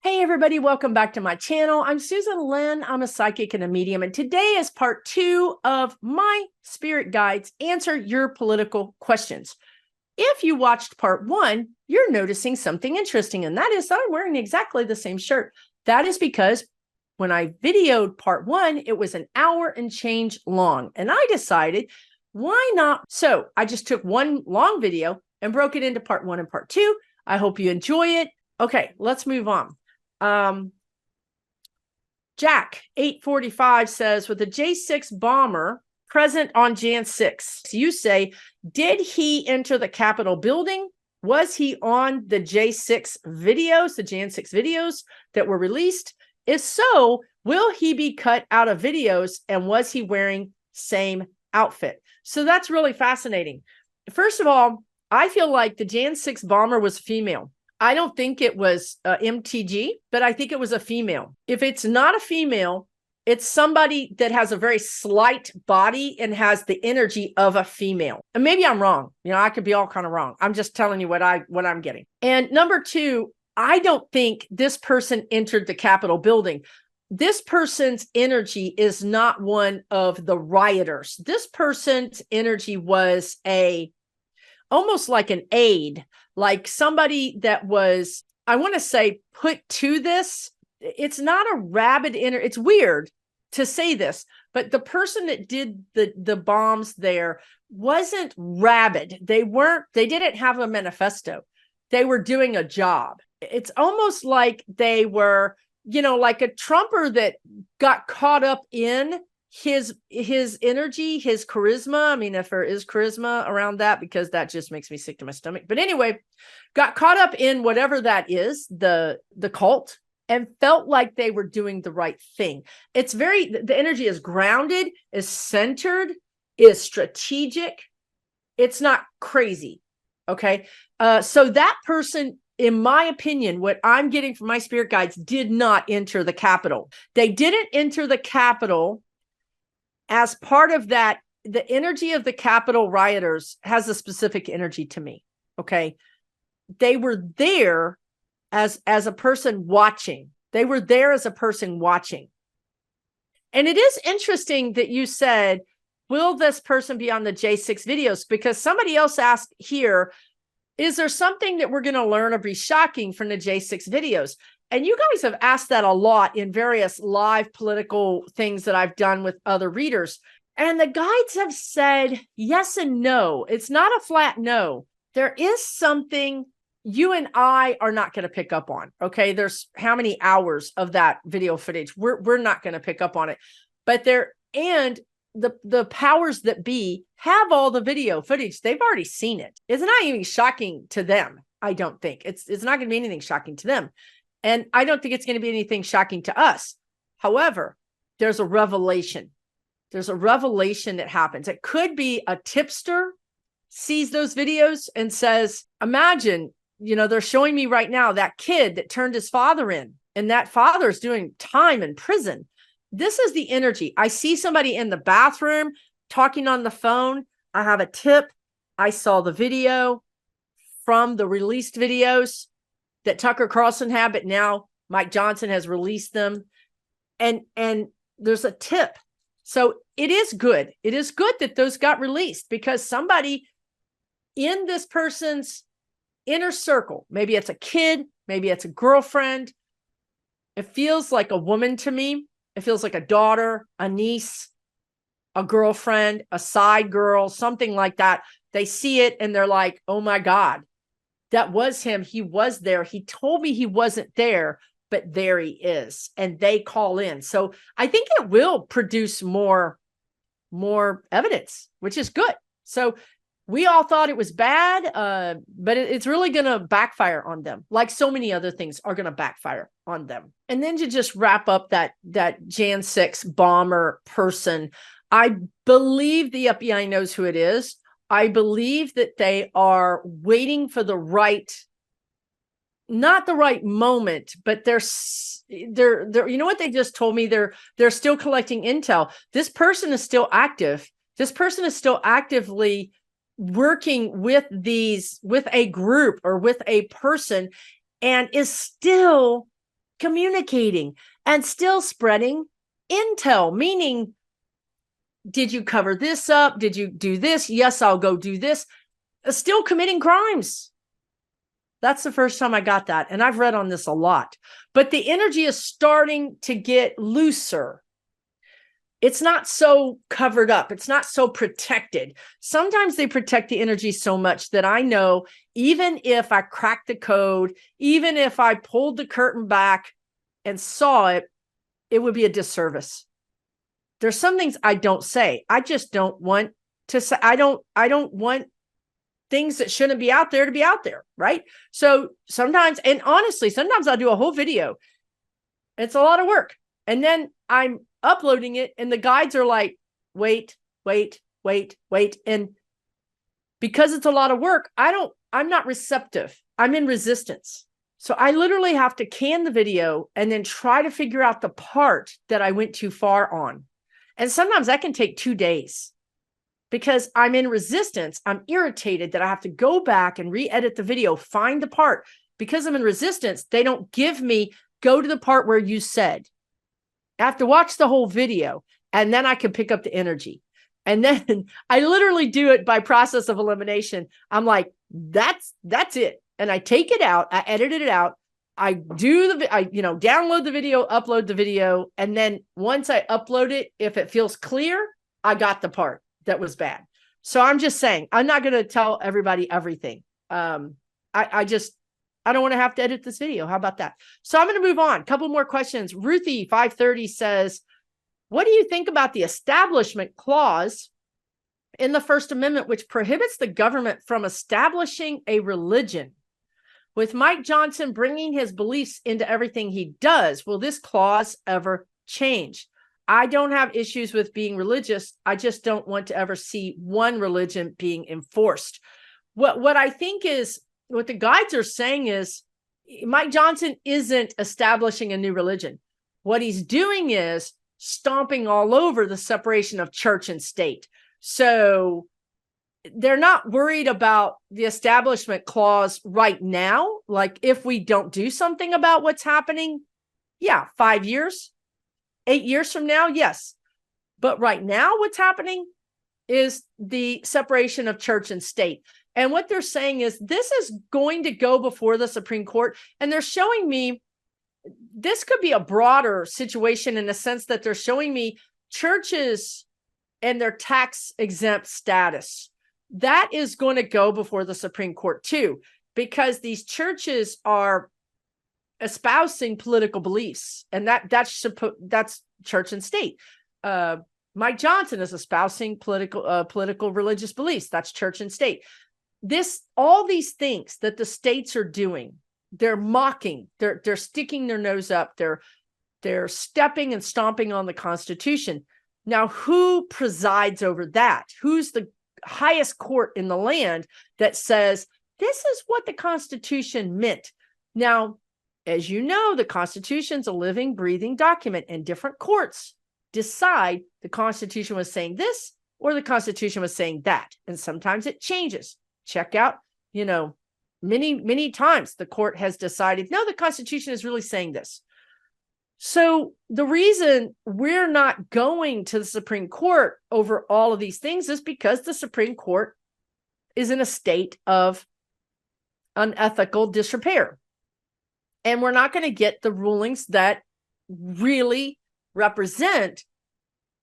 Hey everybody, welcome back to my channel. I'm Susan Lynn. I'm a psychic and a medium, and today is part 2 of my spirit guides answer your political questions. If you watched part 1, you're noticing something interesting, and that is that I'm wearing exactly the same shirt. That is because when I videoed part 1, it was an hour and change long, and I decided, why not? So I just took one long video and broke it into part 1 and part 2. I hope you enjoy it. Okay, let's move on. Jack 845 says, with the J6 bomber present on Jan 6, you say, did he enter the Capitol building? Was he on the J6 videos, the Jan 6 videos that were released? If so, will he be cut out of videos? And was he wearing same outfit? So that's really fascinating. First of all, I feel like the Jan 6 bomber was female. I don't think it was MTG, but I think it was a female. If it's not a female, it's somebody that has a very slight body and has the energy of a female. And maybe I'm wrong. You know, I could be all kind of wrong. I'm just telling you what I'm getting. And number 2, I don't think this person entered the Capitol building. This person's energy is not one of the rioters. This person's energy was almost like an aide, like somebody that was, I want to say, put to this. It's not a rabid it's weird to say this, but the person that did the bombs there wasn't rabid. They didn't have a manifesto. They were doing a job. It's almost like they were, you know, like a Trumper that got caught up in his energy, his charisma. I mean, if there is charisma around that, because that just makes me sick to my stomach. But anyway, got caught up in whatever that is, the cult, and felt like they were doing the right thing. It's the energy is grounded, is centered, is strategic. It's not crazy. Okay. So that person, in my opinion, what I'm getting from my spirit guides, did not enter the Capitol. They didn't enter the Capitol as part of that. The energy of the Capitol rioters has a specific energy to me. Okay. They were there as a person watching. They were there as a person watching. And it is interesting that you said, will this person be on the J6 videos? Because somebody else asked here, is there something that we're going to learn or be shocking from the J6 videos? And you guys have asked that a lot in various live political things that I've done with other readers. And the guides have said yes and no. It's not a flat no. There is something you and I are not going to pick up on. Okay. There's how many hours of that video footage? We're not going to pick up on it. But the powers that be have all the video footage. They've already seen it. It's not even shocking to them. I don't think it's not going to be anything shocking to them. And I don't think it's going to be anything shocking to us. However, there's a revelation. There's a revelation that happens. It could be a tipster sees those videos and says, imagine, you know, they're showing me right now that kid that turned his father in, and that father's doing time in prison. This is the energy. I see somebody in the bathroom talking on the phone. I have a tip. I saw the video from the released videos that Tucker Carlson had, but now Mike Johnson has released them. And there's a tip. So it is good. It is good that those got released, because somebody in this person's inner circle, maybe it's a kid, maybe it's a girlfriend. It feels like a woman to me. It feels like a daughter, a niece, a girlfriend, a side girl, something like that. They see it and they're like, oh my God, that was him. He was there. He told me he wasn't there, but there he is. And they call in. So I think it will produce more evidence, which is good. So we all thought it was bad, but it's really going to backfire on them, like so many other things are going to backfire on them. And then to just wrap up that Jan 6 bomber person, I believe the FBI knows who it is. I believe that they are waiting for not the right moment, but they're you know what they just told me? They're still collecting intel. This person is still active. This person is still actively working with a group or with a person, and is still communicating and still spreading intel, meaning, did you cover this up? Did you do this? Yes, I'll go do this. Still committing crimes. That's the first time I got that. And I've read on this a lot. But the energy is starting to get looser. It's not so covered up. It's not so protected. Sometimes they protect the energy so much that I know even if I cracked the code, even if I pulled the curtain back and saw it, it would be a disservice. There's some things I don't say. I just don't want to say. I don't want things that shouldn't be out there to be out there, right? So sometimes, and honestly, sometimes I'll do a whole video. It's a lot of work. And then I'm uploading it and the guides are like, wait. And because it's a lot of work, I'm not receptive. I'm in resistance. So I literally have to can the video and then try to figure out the part that I went too far on. And sometimes that can take 2 days because I'm in resistance. I'm irritated that I have to go back and re-edit the video, find the part. Because I'm in resistance, they don't give me, go to the part where you said. I have to watch the whole video and then I can pick up the energy. And then I literally do it by process of elimination. I'm like, that's it. And I take it out, I edited it out. I download the video, upload the video. And then once I upload it, if it feels clear, I got the part that was bad. So I'm just saying, I'm not going to tell everybody everything. I don't want to have to edit this video. How about that? So I'm going to move on. A couple more questions. Ruthie 530 says, what do you think about the Establishment Clause in the First Amendment, which prohibits the government from establishing a religion? With Mike Johnson bringing his beliefs into everything he does, will this clause ever change? I don't have issues with being religious. I just don't want to ever see one religion being enforced. What I think is, what the guides are saying is, Mike Johnson isn't establishing a new religion. What he's doing is stomping all over the separation of church and state. So they're not worried about the Establishment Clause right now. Like if we don't do something about what's happening, 5 years, 8 years from now, yes. But right now, what's happening is the separation of church and state. And what they're saying is this is going to go before the Supreme Court. And they're showing me this could be a broader situation in the sense that they're showing me churches and their tax exempt status. That is going to go before the Supreme Court too, because these churches are espousing political beliefs, and that's church and state. Mike Johnson is espousing political religious beliefs. That's church and state. All these things that the states are doing, they're mocking, they're sticking their nose up, they're stepping and stomping on the Constitution. Now, who presides over that? Who's the highest court in the land that says this is what the Constitution meant? Now, as you know, the Constitution's a living, breathing document, and different courts decide the Constitution was saying this or the Constitution was saying that. And sometimes it changes. Check out, many times the court has decided, no, the Constitution is really saying this. So the reason we're not going to the Supreme Court over all of these things is because the Supreme Court is in a state of unethical disrepair. And we're not going to get the rulings that really represent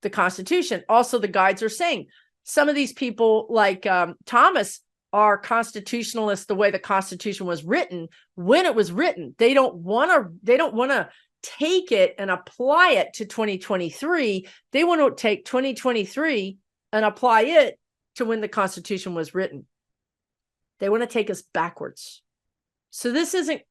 the Constitution. Also, the guides are saying some of these people like Thomas are constitutionalists the way the Constitution was written when it was written. They don't want to take it and apply it to 2023. They want to take 2023 and apply it to when the Constitution was written. They want to take us backwards. So this isn't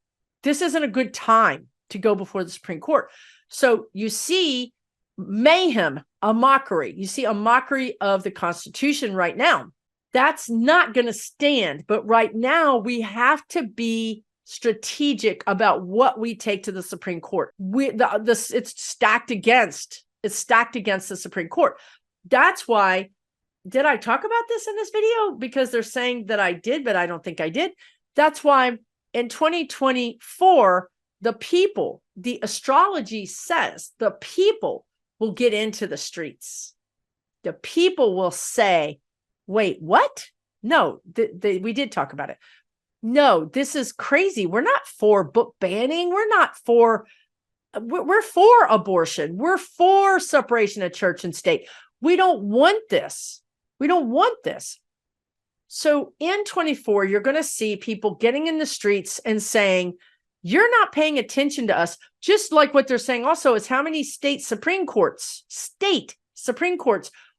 a good time to go before the Supreme Court. So you see mayhem, a mockery. You see a mockery of the Constitution right now. That's not going to stand. But right now we have to be strategic about what we take to the Supreme Court. It's stacked against the Supreme Court. That's why, did I talk about this in this video? Because they're saying that I did, but I don't think I did. That's why in 2024, the people, the astrology says the people will get into the streets. The people will say, wait, what? No, we did talk about it. No, this is crazy. We're not for book banning. We're for abortion. We're for separation of church and state. We don't want this. We don't want this. So in 24, you're going to see people getting in the streets and saying, you're not paying attention to us. Just like what they're saying also is how many state Supreme Courts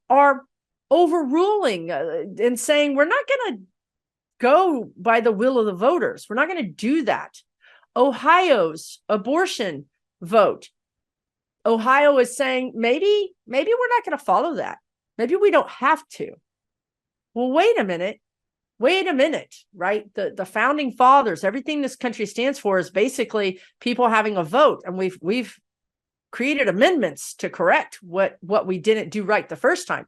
are overruling and saying, we're not going to go by the will of the voters. We're not going to do that. Ohio's abortion vote. Ohio is saying, maybe we're not going to follow that. Maybe we don't have to. Well, wait a minute, right? The founding fathers, everything this country stands for is basically people having a vote. And we've created amendments to correct what we didn't do right the first time.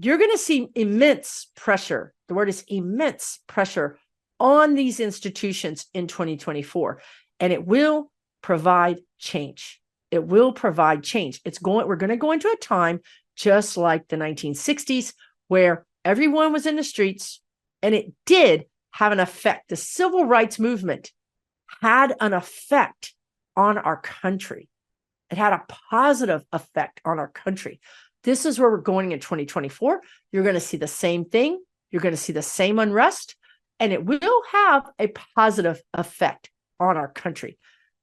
You're going to see immense pressure. The word is immense pressure on these institutions in 2024, and it will provide change. It will provide change. We're going to go into a time just like the 1960s where everyone was in the streets, and it did have an effect. The civil rights movement had an effect on our country. It had a positive effect on our country. This is where we're going in 2024. You're going to see the same thing. You're going to see the same unrest, and it will have a positive effect on our country.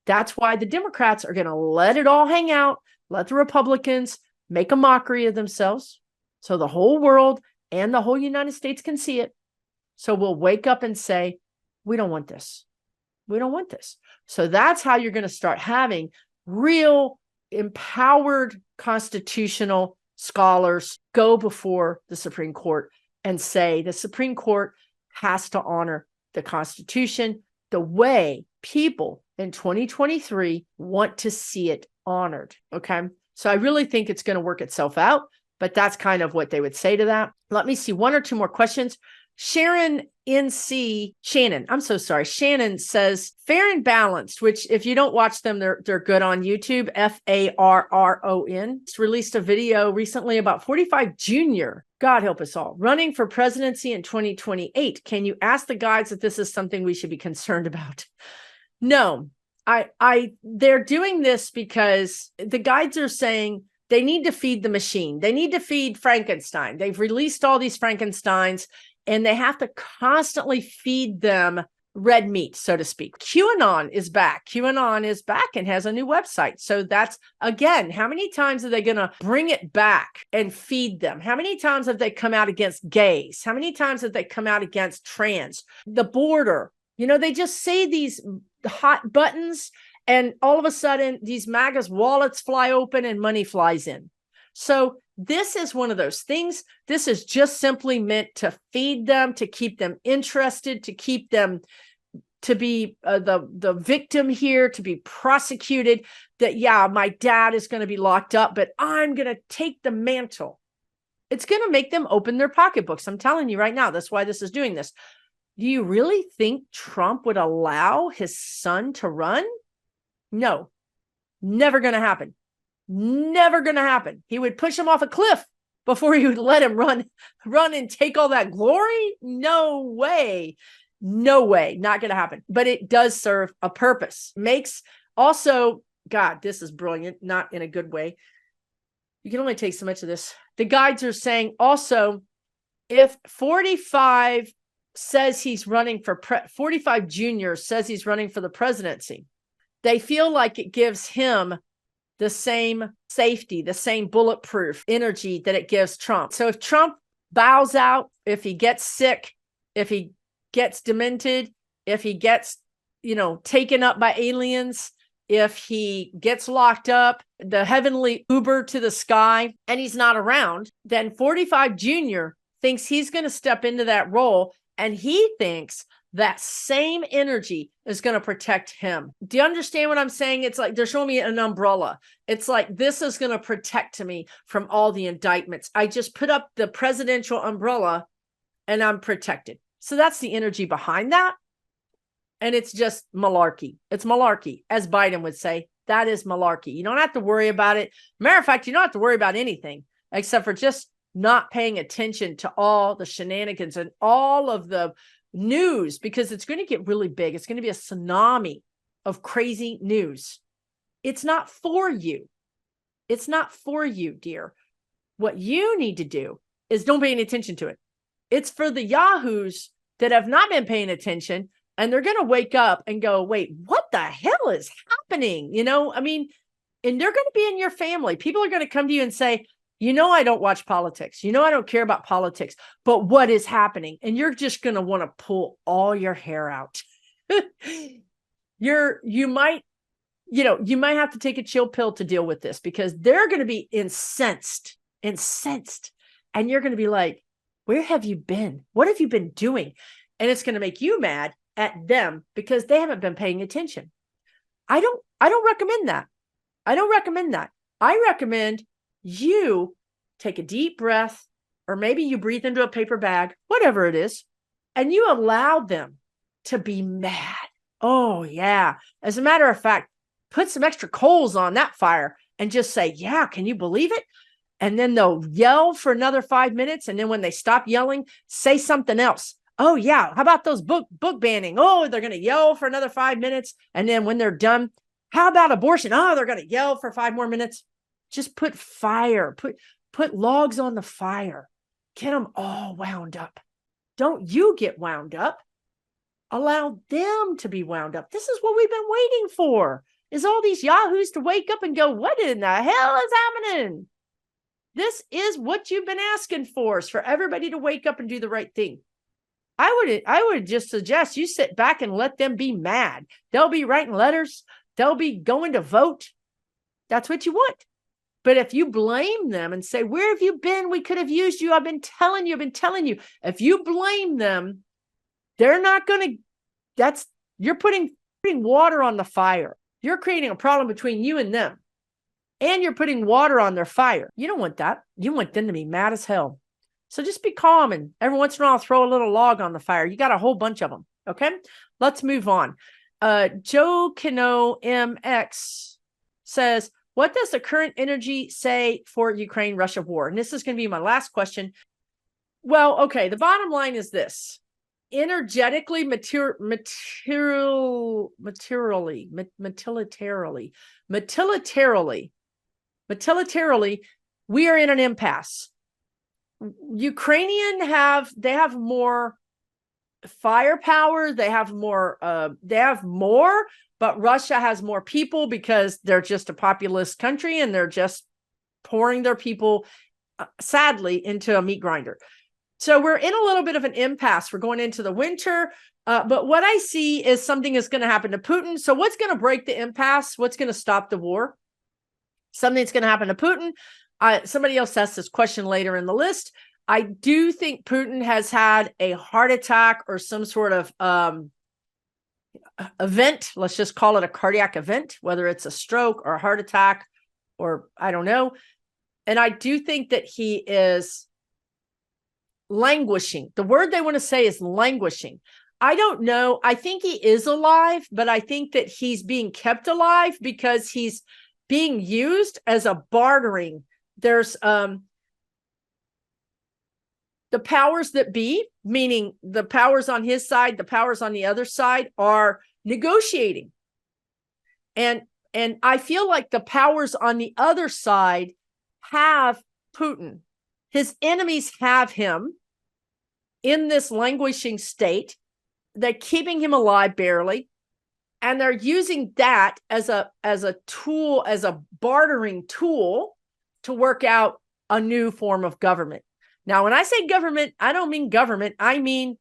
That's why the Democrats are going to let it all hang out, let the Republicans make a mockery of themselves so the whole world and the whole United States can see it. So we'll wake up and say, we don't want this. We don't want this. So that's how you're going to start having real empowered constitutional scholars go before the Supreme Court and say the Supreme Court has to honor the Constitution the way people in 2023 want to see it honored. Okay. So I really think it's going to work itself out, but that's kind of what they would say to that. Let me see one or two more questions. Shannon says fair and balanced, which if you don't watch them, they're good on YouTube. FARRON released a video recently about 45 Jr. God help us all, running for presidency in 2028. Can you ask the guides if this is something we should be concerned about? No, they're doing this because the guides are saying they need to feed the machine. They need to feed Frankenstein. They've released all these Frankensteins, and they have to constantly feed them red meat, so to speak. QAnon is back. QAnon is back and has a new website. So that's, again, how many times are they going to bring it back and feed them? How many times have they come out against gays? How many times have they come out against trans? The border. They just say these hot buttons, and all of a sudden, these MAGA's wallets fly open and money flies in. So this is one of those things. This is just simply meant to feed them, to keep them interested, to keep them to be the victim here, to be prosecuted. That, yeah, my dad is going to be locked up, but I'm going to take the mantle. It's going to make them open their pocketbooks. I'm telling you right now, that's why this is doing this. Do you really think Trump would allow his son to run? No, never going to happen. Never going to happen. He would push him off a cliff before he would let him run and take all that glory. No way. No way. Not going to happen. But it does serve a purpose. Makes also, God, this is brilliant. Not in a good way. You can only take so much of this. The guides are saying also, if 45 says he's running for 45 Jr. says he's running for the presidency, they feel like it gives him the same safety, the same bulletproof energy that it gives Trump. So if Trump bows out, if he gets sick, if he gets demented, if he gets, taken up by aliens, if he gets locked up, the heavenly Uber to the sky, and he's not around, then 45 Jr. thinks he's going to step into that role, and he thinks that same energy is going to protect him. Do you understand what I'm saying? It's like they're showing me an umbrella. It's like, this is going to protect me from all the indictments. I just put up the presidential umbrella and I'm protected. So that's the energy behind that. And it's just malarkey. It's malarkey, as Biden would say. That is malarkey. You don't have to worry about it. Matter of fact, you don't have to worry about anything except for just not paying attention to all the shenanigans and all of the news, because it's going to get really big. It's going to be a tsunami of crazy news. It's not for you. It's not for you, dear. What you need to do is don't pay any attention to it. It's for the yahoos that have not been paying attention, and they're going to wake up and go, wait, what the hell is happening? You know, I mean, and they're going to be in your family. People are going to come to you and say, you know, I don't watch politics. You know, I don't care about politics, but what is happening? And you're just going to want to pull all your hair out. You might have to take a chill pill to deal with this, because they're going to be incensed. And you're going to be like, where have you been? What have you been doing? And it's going to make you mad at them because they haven't been paying attention. I don't recommend that. I don't recommend that. I recommend you take a deep breath, or maybe you breathe into a paper bag, whatever it is, and you allow them to be mad. Oh, yeah. As a matter of fact, put some extra coals on that fire and just say, yeah, can you believe it? And then they'll yell for another 5 minutes. And then when they stop yelling, say something else. Oh, yeah. How about those book banning? Oh, they're going to yell for another 5 minutes. And then when they're done, how about abortion? Oh, they're going to yell for 5 more minutes. Just put fire, put logs on the fire. Get them all wound up. Don't you get wound up. Allow them to be wound up. This is what we've been waiting for, is all these yahoos to wake up and go, what in the hell is happening? This is what you've been asking for, is for everybody to wake up and do the right thing. I would just suggest you sit back and let them be mad. They'll be writing letters. They'll be going to vote. That's what you want. But if you blame them and say, where have you been? We could have used you. I've been telling you. If you blame them, they're not going to, you're putting water on the fire. You're creating a problem between you and them. And you're putting water on their fire. You don't want that. You want them to be mad as hell. So just be calm, and every once in a while, throw a little log on the fire. You got a whole bunch of them. Okay, let's move on. Joe Kino MX says, what does the current energy say for Ukraine-Russia war? And this is going to be my last question. Well, okay, the bottom line is this. Energetically, militarily, we are in an impasse. Ukrainian have more firepower. They have more, but Russia has more people because they're just a populist country, and they're just pouring their people, sadly, into a meat grinder. So we're in a little bit of an impasse. We're going into the winter, but what I see is something is going to happen to Putin. So what's going to break the impasse? What's going to stop the war? Something's going to happen to Putin. Somebody else asked this question later in the list. I do think Putin has had a heart attack or some sort of event. Let's just call it a cardiac event, whether it's a stroke or a heart attack, or I don't know. And I do think that he is languishing. The word they want to say is languishing. I don't know. I think he is alive, but I think that he's being kept alive because he's being used as a bartering. There's the powers that be, meaning the powers on his side, the powers on the other side, are negotiating. And I feel like the powers on the other side have Putin. His enemies have him in this languishing state. They're keeping him alive barely. And they're using that as a tool, as a bartering tool to work out a new form of government. Now, when I say government, I don't mean government. I mean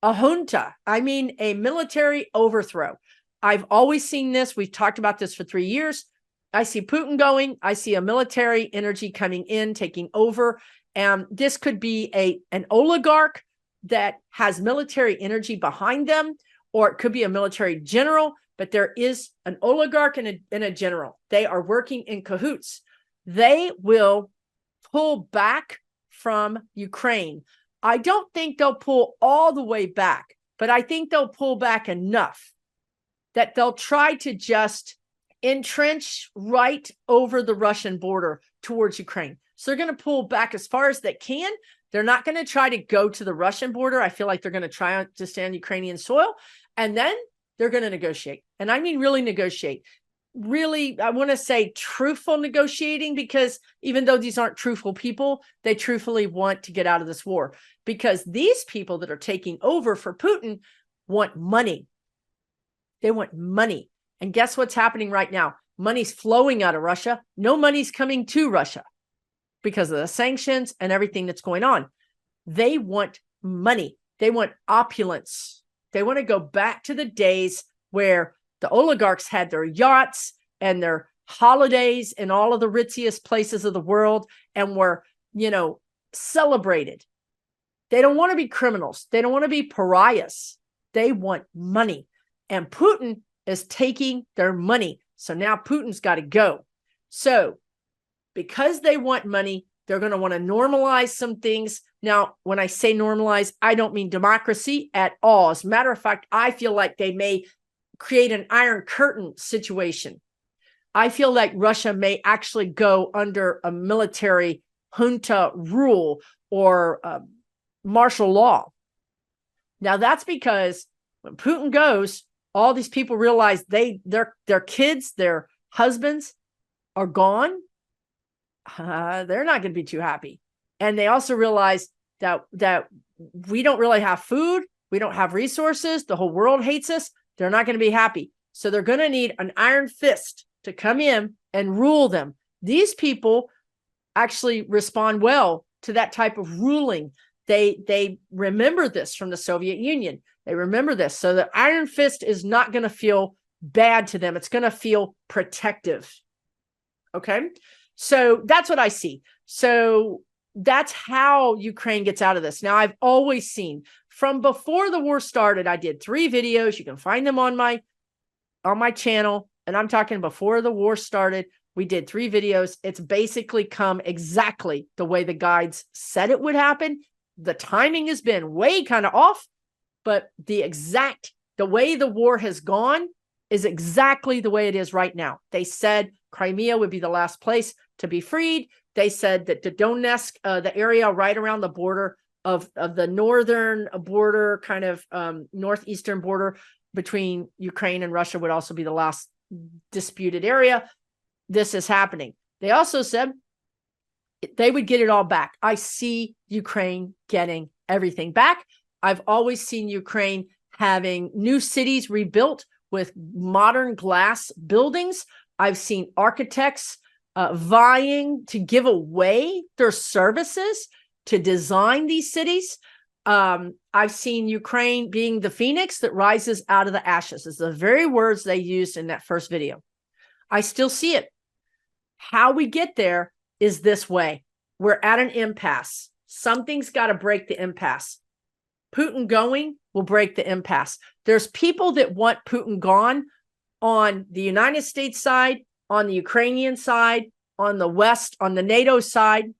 a junta. I mean a military overthrow. I've always seen this. We've talked about this for 3 years. I see Putin going. I see a military energy coming in, taking over. And this could be an oligarch that has military energy behind them, or it could be a military general, but there is an oligarch and a general. They are working in cahoots. They will pull back from Ukraine. I don't think they'll pull all the way back, but I think they'll pull back enough that they'll try to just entrench right over the Russian border towards Ukraine. So they're going to pull back as far as they can. They're not going to try to go to the Russian border. I feel like they're going to try to stay on Ukrainian soil, and then they're going to negotiate. And I mean really negotiate. Really, I want to say truthful negotiating, because even though these aren't truthful people, they truthfully want to get out of this war, because these people that are taking over for Putin want money. They want money. And guess what's happening right now? Money's flowing out of Russia. No money's coming to Russia because of the sanctions and everything that's going on. They want money. They want opulence. They want to go back to the days where the oligarchs had their yachts and their holidays in all of the ritziest places of the world and were, celebrated. They don't want to be criminals. They don't want to be pariahs. They want money. And Putin is taking their money. So now Putin's got to go. So because they want money, they're going to want to normalize some things. Now, when I say normalize, I don't mean democracy at all. As a matter of fact, I feel like they may create an Iron Curtain situation. I feel like Russia may actually go under a military junta rule or martial law. Now, that's because when Putin goes, all these people realize their kids, their husbands are gone. They're not going to be too happy. And they also realize that we don't really have food. We don't have resources. The whole world hates us. They're not going to be happy. So they're going to need an iron fist to come in and rule them. These people actually respond well to that type of ruling. They remember this from the Soviet Union. They remember this. So the iron fist is not going to feel bad to them. It's going to feel protective. Okay. So that's what I see. So that's how Ukraine gets out of this. Now, I've always seen from before the war started, I did 3 videos. You can find them on my channel. And I'm talking before the war started. We did 3 videos. It's basically come exactly the way the guides said it would happen. The timing has been way kind of off, but the way the war has gone is exactly the way it is right now. They said Crimea would be the last place to be freed. They said that the Donetsk, the area right around the border of the northern border, kind of northeastern border between Ukraine and Russia, would also be the last disputed area. This is happening. They also said they would get it all back. I see Ukraine getting everything back. I've always seen Ukraine having new cities rebuilt with modern glass buildings. I've seen architects vying to give away their services to design these cities. I've seen Ukraine being the phoenix that rises out of the ashes. It's the very words they used in that first video. I still see it. How we get there is this way. We're at an impasse. Something's got to break the impasse. Putin going will break the impasse. There's people that want Putin gone on the United States side, on the Ukrainian side, on the West, on the NATO side,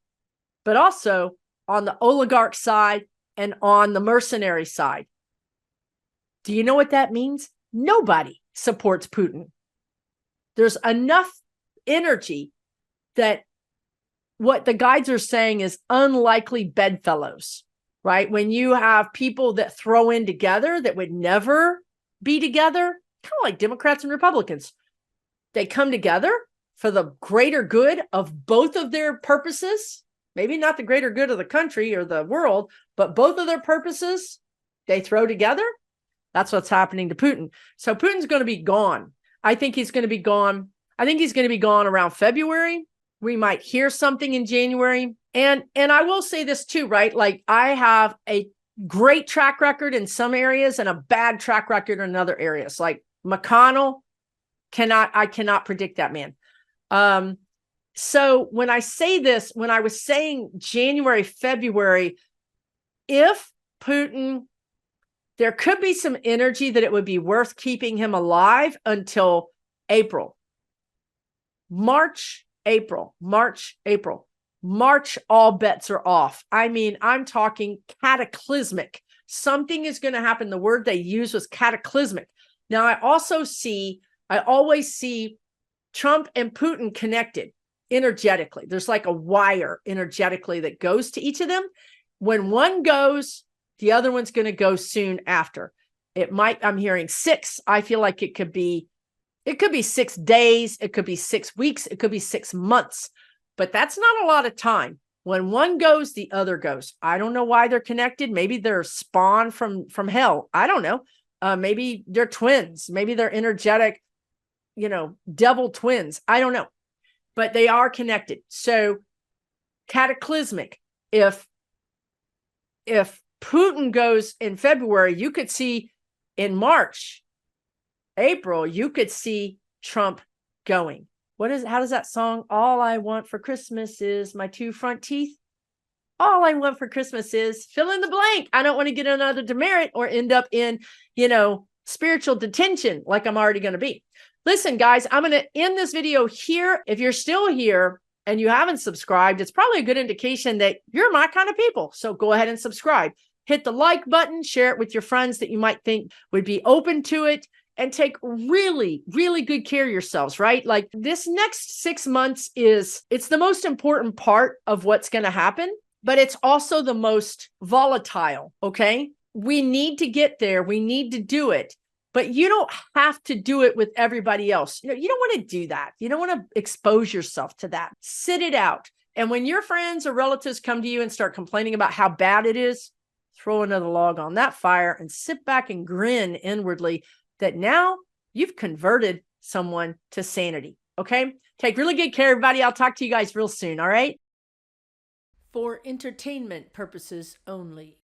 but also on the oligarch side and on the mercenary side. Do you know what that means? Nobody supports Putin. There's enough energy that what the guides are saying is unlikely bedfellows, right? When you have people that throw in together that would never be together, kind of like Democrats and Republicans, they come together for the greater good of both of their purposes, maybe not the greater good of the country or the world, but both of their purposes, they throw together. That's what's happening to Putin. So Putin's going to be gone. I think he's going to be gone. I think he's going to be gone around February. We might hear something in January. And I will say this too, right? Like, I have a great track record in some areas and a bad track record in other areas. Like McConnell, I cannot predict that man. So when I say this, when I was saying January, February, if Putin, there could be some energy that it would be worth keeping him alive until April. March, all bets are off. I mean, I'm talking cataclysmic. Something is going to happen. The word they used was cataclysmic. Now, I always see Trump and Putin connected energetically. There's like a wire energetically that goes to each of them. When one goes, the other one's going to go soon after. I'm hearing 6. I feel like it could be 6 days. It could be 6 weeks. It could be 6 months, but that's not a lot of time. When one goes, the other goes. I don't know why they're connected. Maybe they're spawned from hell. I don't know. Maybe they're twins. Maybe they're energetic, devil twins. I don't know, but they are connected. So cataclysmic. If Putin goes in February, you could see in March, April, you could see Trump going. How does that song? All I want for Christmas is my 2 front teeth. All I want for Christmas is fill in the blank. I don't want to get another demerit or end up in, spiritual detention like I'm already going to be. Listen, guys, I'm going to end this video here. If you're still here and you haven't subscribed, it's probably a good indication that you're my kind of people. So go ahead and subscribe. Hit the like button, share it with your friends that you might think would be open to it, and take really, really good care of yourselves, right? Like this next 6 months it's the most important part of what's going to happen, but it's also the most volatile, okay? We need to get there. We need to do it, but you don't have to do it with everybody else. You don't want to do that. You don't want to expose yourself to that. Sit it out. And when your friends or relatives come to you and start complaining about how bad it is, throw another log on that fire and sit back and grin inwardly that now you've converted someone to sanity. Okay? Take really good care, everybody. I'll talk to you guys real soon. All right? For entertainment purposes only.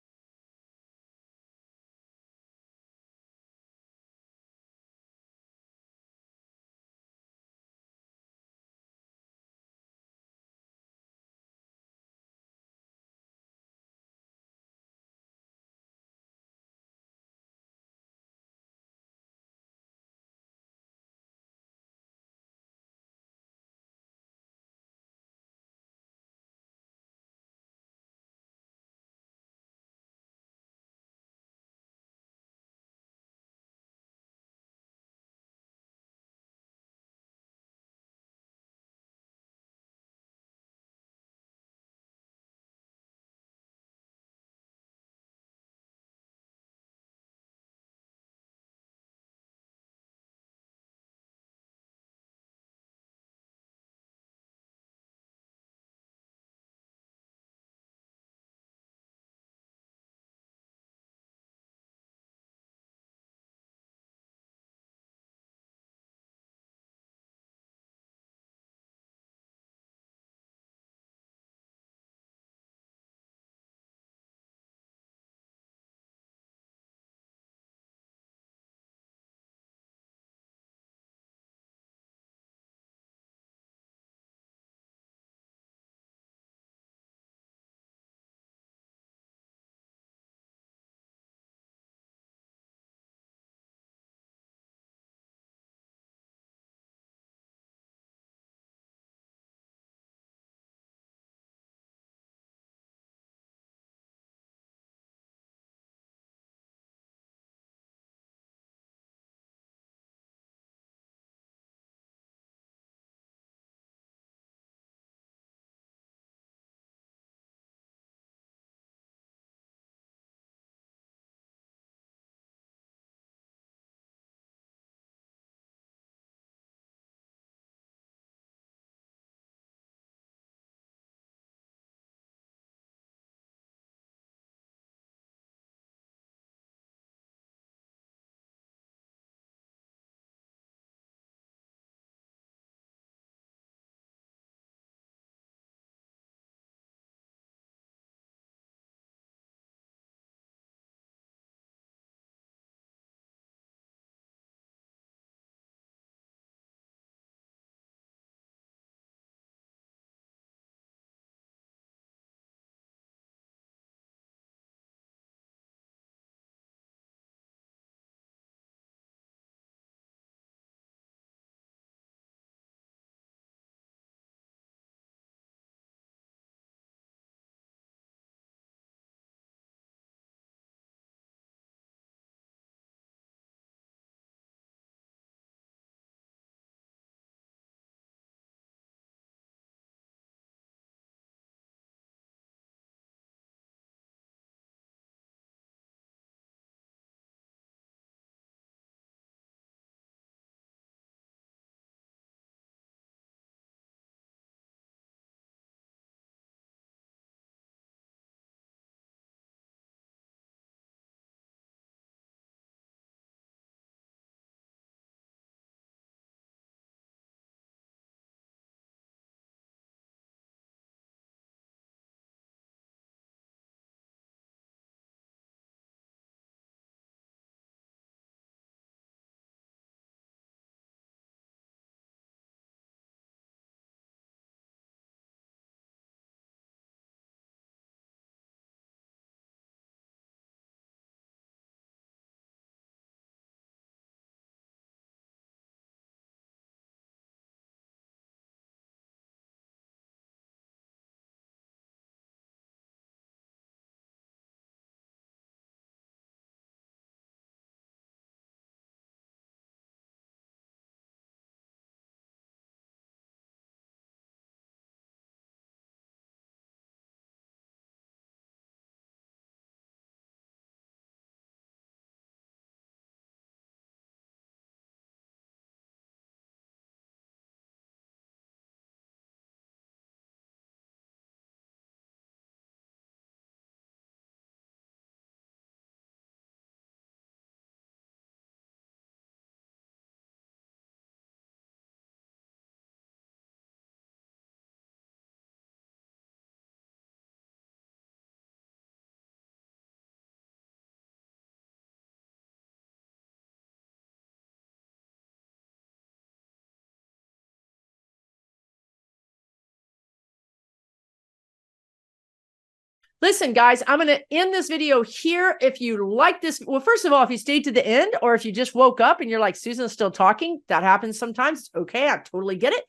Listen, guys, I'm going to end this video here. If you like this, well, first of all, if you stayed to the end, or if you just woke up and you're like, Susan's still talking, that happens sometimes. It's okay. I totally get it.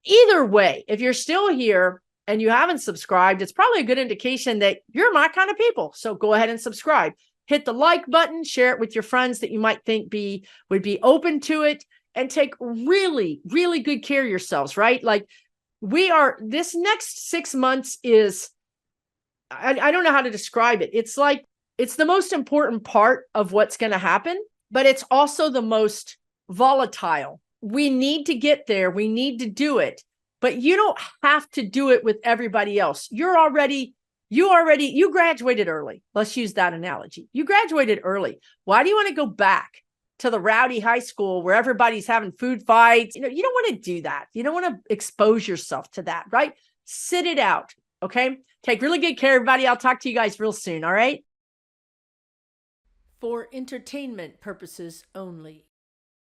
Either way, if you're still here and you haven't subscribed, it's probably a good indication that you're my kind of people. So go ahead and subscribe. Hit the like button, share it with your friends that you might think would be open to it, and take really, really good care of yourselves, right? Like this next 6 months is, I don't know how to describe it. It's like, it's the most important part of what's going to happen, but it's also the most volatile. We need to get there. We need to do it, but you don't have to do it with everybody else. You graduated early. Let's use that analogy. You graduated early. Why do you want to go back to the rowdy high school where everybody's having food fights? You don't want to do that. You don't want to expose yourself to that, right? Sit it out. Okay. Take really good care, everybody. I'll talk to you guys real soon. All right. For entertainment purposes only.